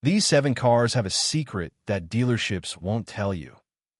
These 7 cars have a secret that dealerships won't tell you.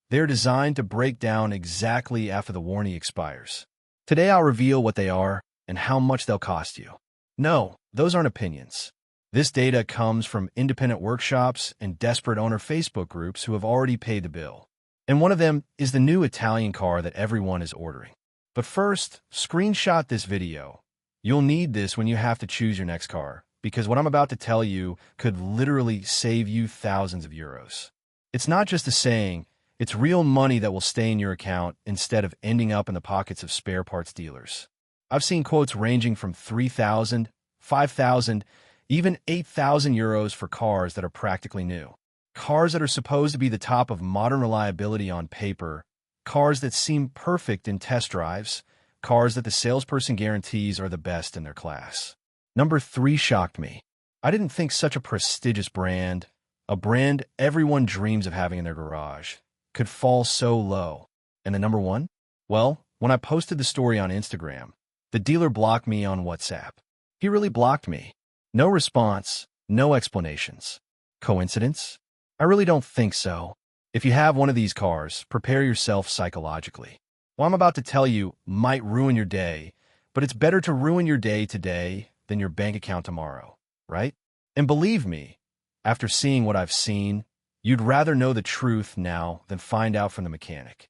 They're designed to break down exactly after the warranty expires. Today I'll reveal what they are and how much they'll cost you. No, those aren't opinions. This data comes from independent workshops and desperate owner Facebook groups who have already paid the bill. And one of them is the new Italian car that everyone is ordering. But first, screenshot this video. You'll need this when you have to choose your next car, because what I'm about to tell you could literally save you thousands of euros. It's not just a saying, it's real money that will stay in your account instead of ending up in the pockets of spare parts dealers. I've seen quotes ranging from 3,000, 5,000, even 8,000 euros for cars that are practically new. Cars that are supposed to be the top of modern reliability on paper, cars that seem perfect in test drives, cars that the salesperson guarantees are the best in their class. Number 3 shocked me. I didn't think such a prestigious brand, a brand everyone dreams of having in their garage, could fall so low. And the number 1? Well, when I posted the story on Instagram, the dealer blocked me on WhatsApp. He really blocked me. No response, no explanations. Coincidence? I really don't think so. If you have one of these cars, prepare yourself psychologically. What I'm about to tell you might ruin your day, but it's better to ruin your day today than your bank account tomorrow, right? And believe me, after seeing what I've seen, you'd rather know the truth now than find out from the mechanic.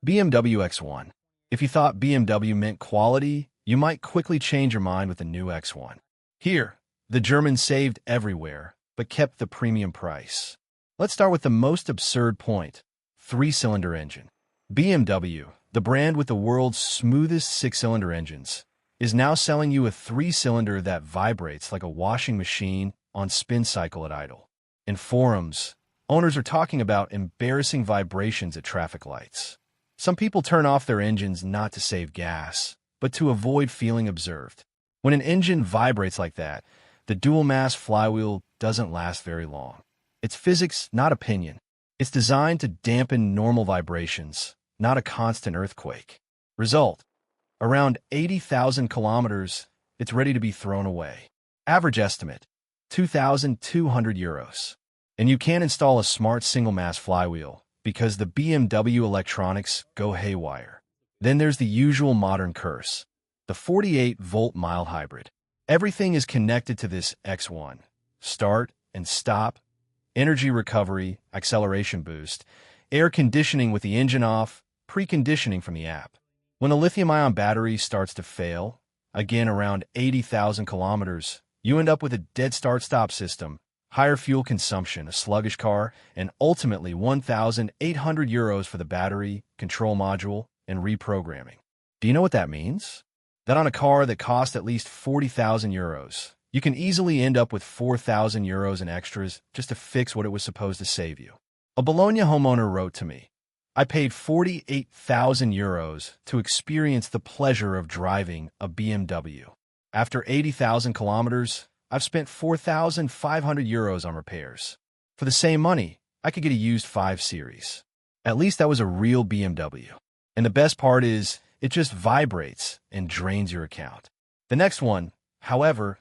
BMW X1. If you thought BMW meant quality, you might quickly change your mind with the new X1. Here, the Germans saved everywhere, but kept the premium price. Let's start with the most absurd point: 3-cylinder engine. BMW, the brand with the world's smoothest 6-cylinder engines, is now selling you a 3-cylinder that vibrates like a washing machine on spin cycle at idle. In forums, owners are talking about embarrassing vibrations at traffic lights. Some people turn off their engines not to save gas, but to avoid feeling observed. When an engine vibrates like that, the dual-mass flywheel doesn't last very long. It's physics, not opinion. It's designed to dampen normal vibrations, not a constant earthquake. Result: around 80,000 kilometers, it's ready to be thrown away. Average estimate: 2,200 euros. And you can't install a smart single-mass flywheel because the BMW electronics go haywire. Then there's the usual modern curse: the 48-volt mild hybrid. Everything is connected to this X1. Start and stop, energy recovery, acceleration boost, air conditioning with the engine off, preconditioning from the app. When a lithium-ion battery starts to fail, again around 80,000 kilometers, you end up with a dead start-stop system, higher fuel consumption, a sluggish car, and ultimately 1,800 euros for the battery, control module, and reprogramming. Do you know what that means? That on a car that costs at least 40,000 euros, you can easily end up with 4,000 euros in extras just to fix what it was supposed to save you. A Bologna homeowner wrote to me, "I paid 48,000 euros to experience the pleasure of driving a BMW. After 80,000 kilometers, I've spent 4,500 euros on repairs. For the same money, I could get a used 5 Series. At least that was a real BMW. And the best part is, it just vibrates and drains your account." The next one, however,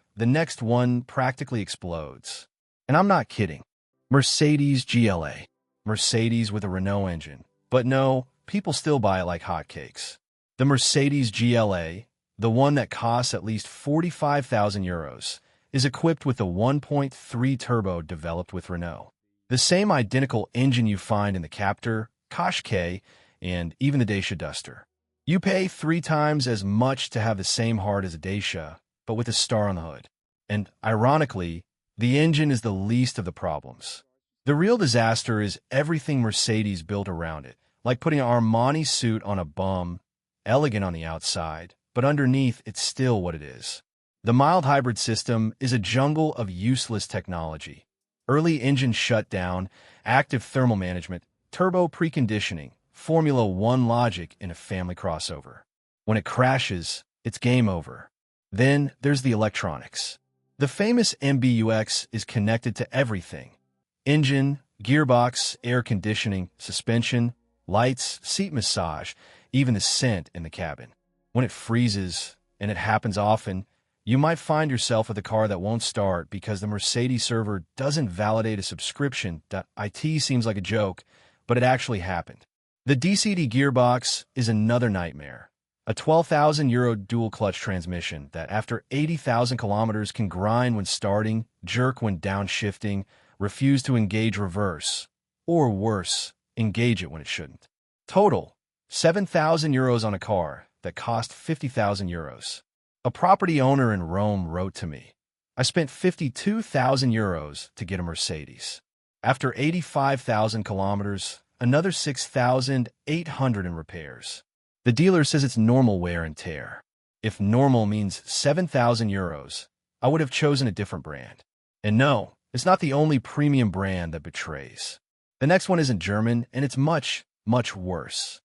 practically explodes. And I'm not kidding. Mercedes GLA. Mercedes with a Renault engine. But no, people still buy it like hotcakes. The Mercedes GLA, the one that costs at least 45,000 euros, is equipped with a 1.3 turbo developed with Renault. The same identical engine you find in the Captur, Qashqai, and even the Dacia Duster. You pay 3 times as much to have the same heart as a Dacia, but with a star on the hood. And ironically, the engine is the least of the problems. The real disaster is everything Mercedes built around it, like putting an Armani suit on a bum, elegant on the outside, but underneath it's still what it is. The mild hybrid system is a jungle of useless technology. Early engine shutdown, active thermal management, turbo preconditioning, Formula One logic in a family crossover. When it crashes, it's game over. Then there's the electronics. The famous MBUX is connected to everything: engine, gearbox, air conditioning, suspension, lights, seat massage, even the scent in the cabin. When it freezes, and it happens often, You might find yourself with a car that won't start because the Mercedes server doesn't validate a subscription. It seems like a joke, but it actually happened. The DCD gearbox is another nightmare. A €12,000 dual-clutch transmission that after 80,000 kilometers can grind when starting, jerk when downshifting, refuse to engage reverse, or worse, engage it when it shouldn't. Total, €7,000 on a car that cost €50,000. A property owner in Rome wrote to me, "I spent €52,000 to get a Mercedes. After 85,000 kilometers, another 6,800 in repairs. The dealer says it's normal wear and tear. If normal means €7,000, I would have chosen a different brand." And no, it's not the only premium brand that betrays. The next one isn't German, and it's much, much worse.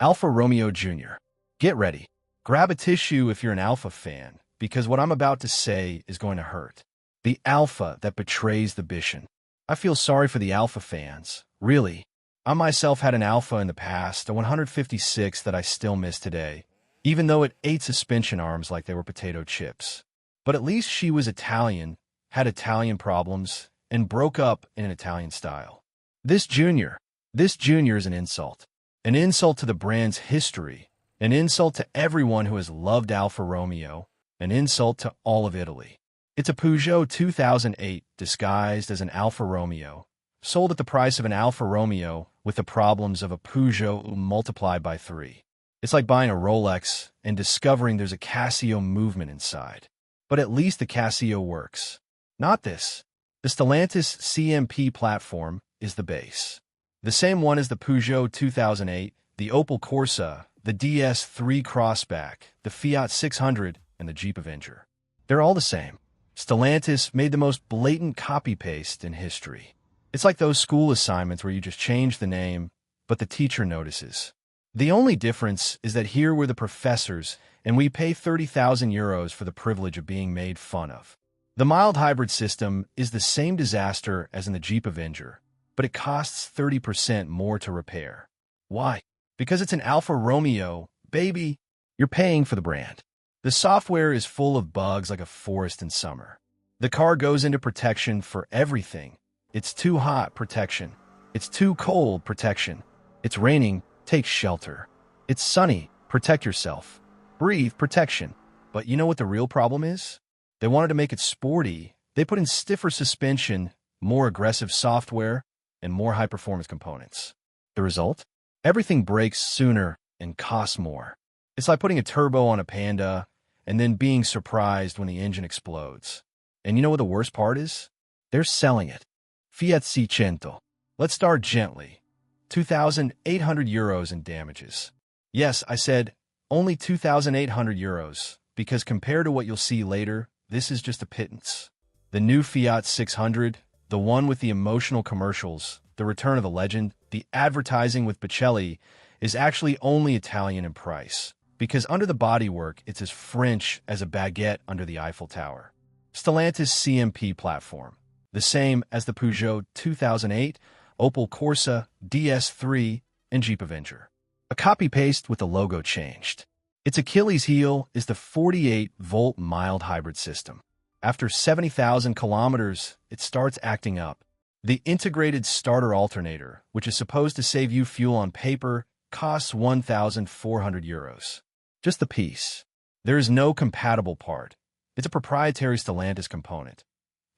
Alfa Romeo Jr. Get ready. Grab a tissue if you're an Alfa fan, because what I'm about to say is going to hurt. The Alfa that betrays the Bition. I feel sorry for the Alfa fans, really. I myself had an Alfa in the past, a 156 that I still miss today, even though it ate suspension arms like they were potato chips. But at least she was Italian, had Italian problems, and broke up in an Italian style. This junior is an insult. An insult to the brand's history, an insult to everyone who has loved Alfa Romeo, an insult to all of Italy. It's a Peugeot 2008 disguised as an Alfa Romeo, sold at the price of an Alfa Romeo with the problems of a Peugeot multiplied by 3. It's like buying a Rolex and discovering there's a Casio movement inside. But at least the Casio works. Not this. The Stellantis CMP platform is the base. The same one as the Peugeot 2008, the Opel Corsa, the DS3 Crossback, the Fiat 600, and the Jeep Avenger. They're all the same. Stellantis made the most blatant copy-paste in history. It's like those school assignments where you just change the name, but the teacher notices. The only difference is that here we're the professors, and we pay €30,000 for the privilege of being made fun of. The mild hybrid system is the same disaster as in the Jeep Avenger, but it costs 30% more to repair. Why? Because it's an Alfa Romeo, baby. You're paying for the brand. The software is full of bugs like a forest in summer. The car goes into protection for everything. It's too hot, protection. It's too cold, protection. It's raining, take shelter. It's sunny, protect yourself. Breathe, protection. But you know what the real problem is? They wanted to make it sporty. They put in stiffer suspension, more aggressive software, and more high-performance components. The result? Everything breaks sooner and costs more. It's like putting a turbo on a Panda and then being surprised when the engine explodes. And you know what the worst part is? They're selling it. Fiat 600. Let's start gently. €2,800 in damages. Yes, I said only €2,800, because compared to what you'll see later, this is just a pittance. The new Fiat 600, the one with the emotional commercials, the return of the legend, the advertising with Bocelli, is actually only Italian in price, because under the bodywork, it's as French as a baguette under the Eiffel Tower. Stellantis CMP platform, the same as the Peugeot 2008, Opel Corsa, DS3, and Jeep Avenger. A copy-paste with the logo changed. Its Achilles heel is the 48-volt mild hybrid system. After 70,000 kilometers, it starts acting up. The integrated starter alternator, which is supposed to save you fuel on paper, costs €1,400. Just the piece. There is no compatible part. It's a proprietary Stellantis component.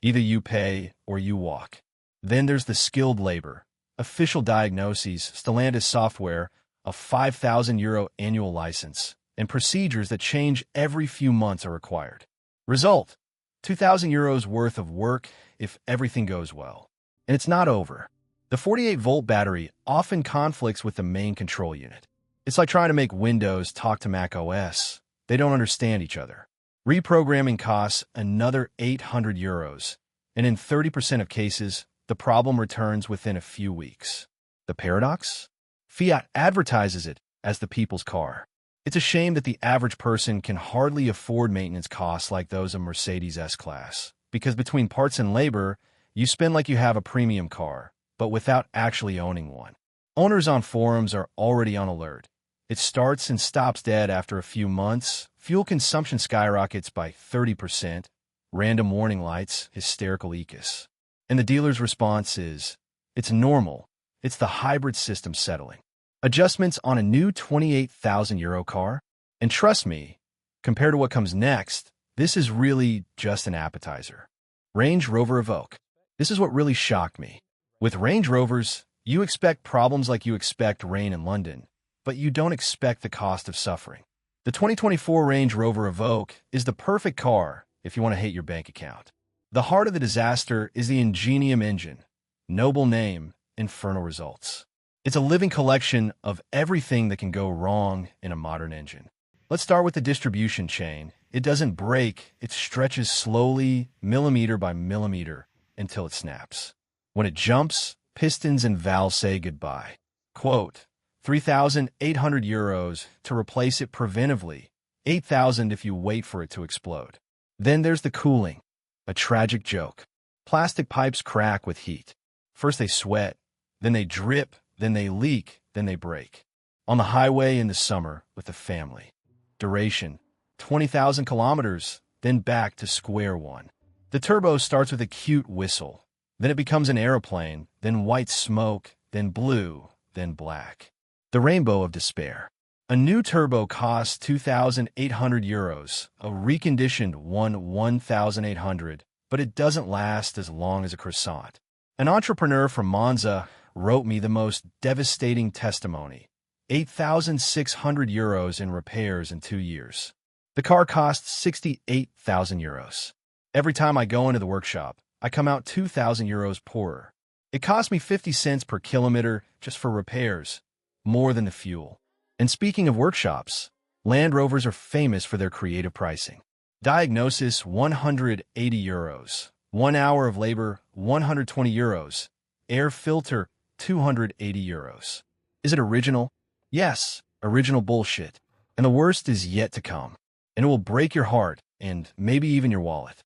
Either you pay or you walk. Then there's the skilled labor, official diagnoses, Stellantis software, a €5,000 annual license, and procedures that change every few months are required. Result: €2,000 worth of work if everything goes well. And it's not over. The 48-volt battery often conflicts with the main control unit. It's like trying to make Windows talk to Mac OS. They don't understand each other. Reprogramming costs another €800, and in 30% of cases, the problem returns within a few weeks. The paradox? Fiat advertises it as the people's car. It's a shame that the average person can hardly afford maintenance costs like those of Mercedes S-Class, because between parts and labor, you spend like you have a premium car, but without actually owning one. Owners on forums are already on alert. It starts and stops dead after a few months. Fuel consumption skyrockets by 30%. Random warning lights, hysterical ecus. And the dealer's response is, it's normal. It's the hybrid system settling. Adjustments on a new €28,000 car? And trust me, compared to what comes next, this is really just an appetizer. Range Rover Evoque. This is what really shocked me. With Range Rovers, you expect problems like you expect rain in London, but you don't expect the cost of suffering. The 2024 Range Rover Evoque is the perfect car if you want to hate your bank account. The heart of the disaster is the Ingenium engine. Noble name, infernal results. It's a living collection of everything that can go wrong in a modern engine. Let's start with the distribution chain. It doesn't break, it stretches slowly, millimeter by millimeter, until it snaps. When it jumps, pistons and valves say goodbye. Quote, €3,800 to replace it preventively, $8,000 if you wait for it to explode. Then there's the cooling, a tragic joke. Plastic pipes crack with heat. First they sweat, then they drip, then they leak, then they break. On the highway in the summer with the family. Duration, 20,000 kilometers, then back to square one. The turbo starts with a cute whistle. Then it becomes an aeroplane, then white smoke, then blue, then black. The rainbow of despair. A new turbo costs €2,800, a reconditioned one 1,800, but it doesn't last as long as a croissant. An entrepreneur from Monza wrote me the most devastating testimony. €8,600 in repairs in 2 years. The car costs €68,000. Every time I go into the workshop, I come out €2,000 poorer. It costs me 50 cents per kilometer just for repairs, more than the fuel. And speaking of workshops, Land Rovers are famous for their creative pricing. Diagnosis, €180. 1 hour of labor, €120. Air filter, €280. Is it original? Yes, original bullshit. And the worst is yet to come. And it will break your heart and maybe even your wallet.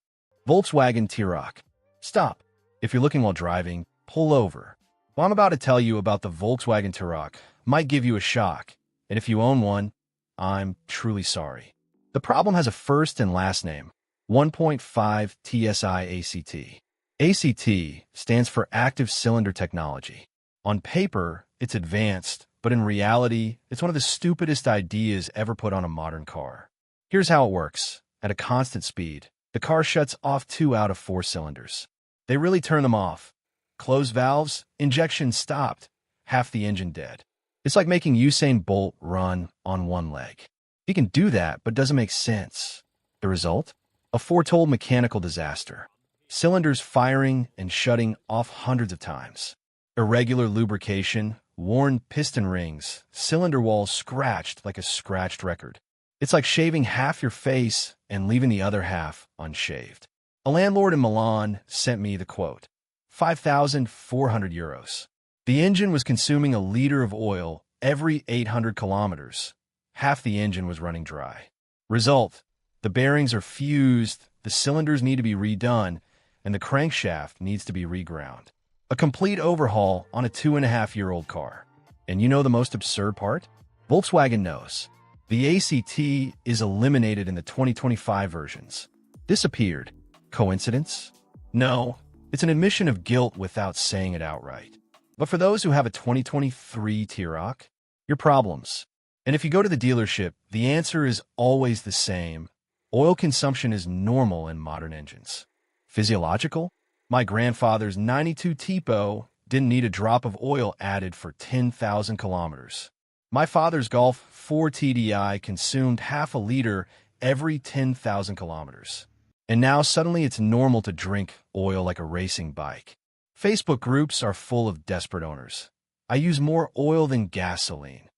Volkswagen T-Roc. Stop. If you're looking while driving, pull over. What I'm about to tell you about the Volkswagen T-Roc might give you a shock. And if you own one, I'm truly sorry. The problem has a first and last name. 1.5 TSI ACT. ACT stands for Active Cylinder Technology. On paper, it's advanced, but in reality, it's one of the stupidest ideas ever put on a modern car. Here's how it works. At a constant speed, the car shuts off 2 out of 4 cylinders. They really turn them off. Closed valves, injection stopped, half the engine dead. It's like making Usain Bolt run on one leg. He can do that, but doesn't make sense. The result? A foretold mechanical disaster. Cylinders firing and shutting off hundreds of times. Irregular lubrication, worn piston rings, cylinder walls scratched like a scratched record. It's like shaving half your face and leaving the other half unshaved. A landlord in Milan sent me the quote, €5,400. The engine was consuming a liter of oil every 800 kilometers. Half the engine was running dry. Result, the bearings are fused, the cylinders need to be redone, and the crankshaft needs to be reground. A complete overhaul on a 2.5-year-old car. And you know the most absurd part? Volkswagen knows. The ACT is eliminated in the 2025 versions. Disappeared. Coincidence? No, it's an admission of guilt without saying it outright. But for those who have a 2023 T-Roc, your problems. And if you go to the dealership, the answer is always the same. Oil consumption is normal in modern engines. Physiological? My grandfather's 92 Tipo didn't need a drop of oil added for 10,000 kilometers. My father's Golf 4 TDI consumed half a liter every 10,000 kilometers. And now suddenly it's normal to drink oil like a racing bike. Facebook groups are full of desperate owners. I use more oil than gasoline.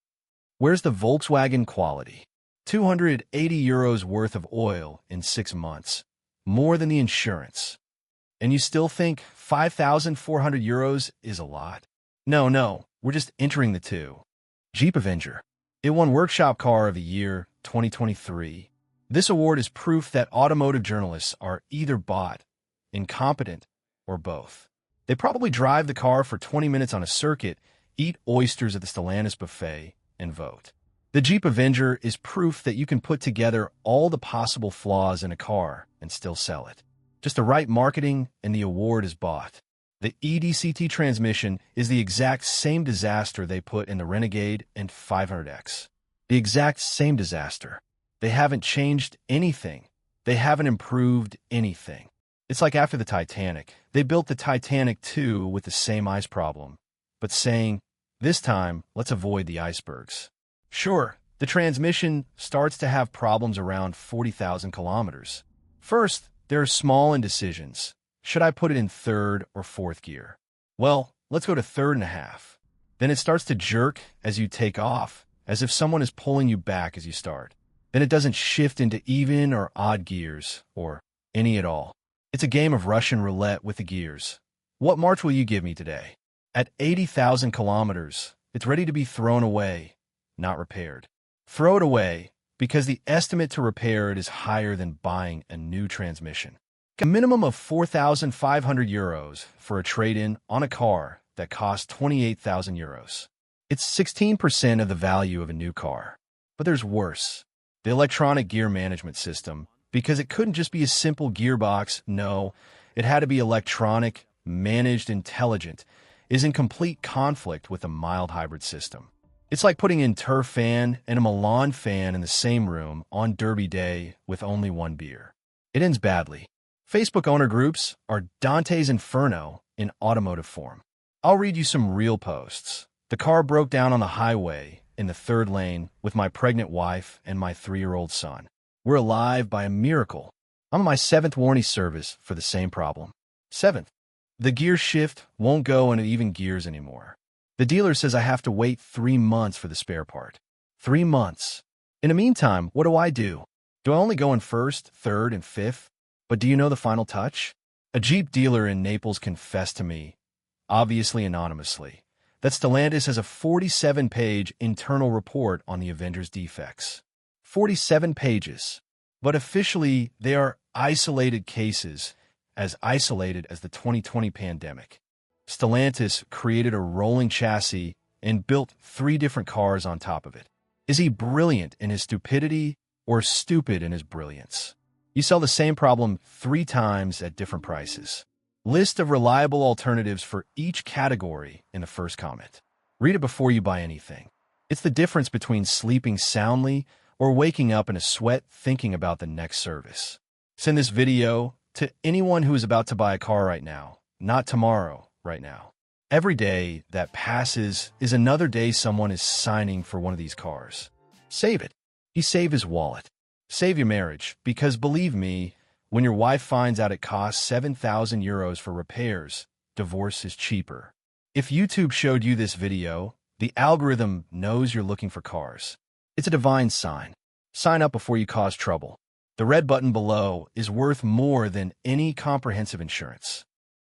Where's the Volkswagen quality? €280 worth of oil in 6 months. More than the insurance. And you still think €5,400 is a lot? No, we're just entering the two. Jeep Avenger. It won Workshop Car of the Year 2023. This award is proof that automotive journalists are either bought, incompetent, or both. They probably drive the car for 20 minutes on a circuit, eat oysters at the Stellantis buffet, and vote. The Jeep Avenger is proof that you can put together all the possible flaws in a car and still sell it. Just the right marketing and the award is bought. The EDCT transmission is the exact same disaster they put in the Renegade and 500X. The exact same disaster. They haven't changed anything. They haven't improved anything. It's like after the Titanic. They built the Titanic too with the same ice problem, but saying, this time, let's avoid the icebergs. Sure, the transmission starts to have problems around 40,000 kilometers. First, there are small indecisions. Should I put it in third or fourth gear? Well, let's go to third and a half. Then it starts to jerk as you take off, as if someone is pulling you back as you start. Then it doesn't shift into even or odd gears, or any at all. It's a game of Russian roulette with the gears. What march will you give me today? At 80,000 kilometers, it's ready to be thrown away, not repaired. Throw it away, because the estimate to repair it is higher than buying a new transmission. A minimum of 4,500 euros for a trade-in on a car that costs 28,000 euros. It's 16% of the value of a new car. But there's worse. The electronic gear management system, because it couldn't just be a simple gearbox, no, it had to be electronic, managed, intelligent, is in complete conflict with a mild hybrid system. It's like putting in turf fan and a Milan fan in the same room on Derby Day with only one beer. It ends badly. Facebook owner groups are Dante's Inferno in automotive form. I'll read you some real posts. The car broke down on the highway in the third lane with my pregnant wife and my 3-year-old son. We're alive by a miracle. I'm on my 7th warranty service for the same problem. 7th. The gear shift won't go in even gears anymore. The dealer says I have to wait 3 months for the spare part. 3 months. In the meantime, what do? Do I only go in first, third, and fifth? But do you know the final touch? A Jeep dealer in Naples confessed to me, obviously anonymously, that Stellantis has a 47-page internal report on the Avenger's defects. 47 pages. But officially, they are isolated cases, as isolated as the 2020 pandemic. Stellantis created a rolling chassis and built 3 different cars on top of it. Is he brilliant in his stupidity or stupid in his brilliance? You sell the same problem 3 times at different prices. List of reliable alternatives for each category in the first comment. Read it before you buy anything. It's the difference between sleeping soundly or waking up in a sweat thinking about the next service. Send this video to anyone who is about to buy a car right now, not tomorrow, right now. Every day that passes is another day someone is signing for one of these cars. Save it. You save his wallet. Save your marriage, because believe me, when your wife finds out it costs 7,000 euros for repairs, divorce is cheaper. If YouTube showed you this video, the algorithm knows you're looking for cars. It's a divine sign. Sign up before you cause trouble. The red button below is worth more than any comprehensive insurance.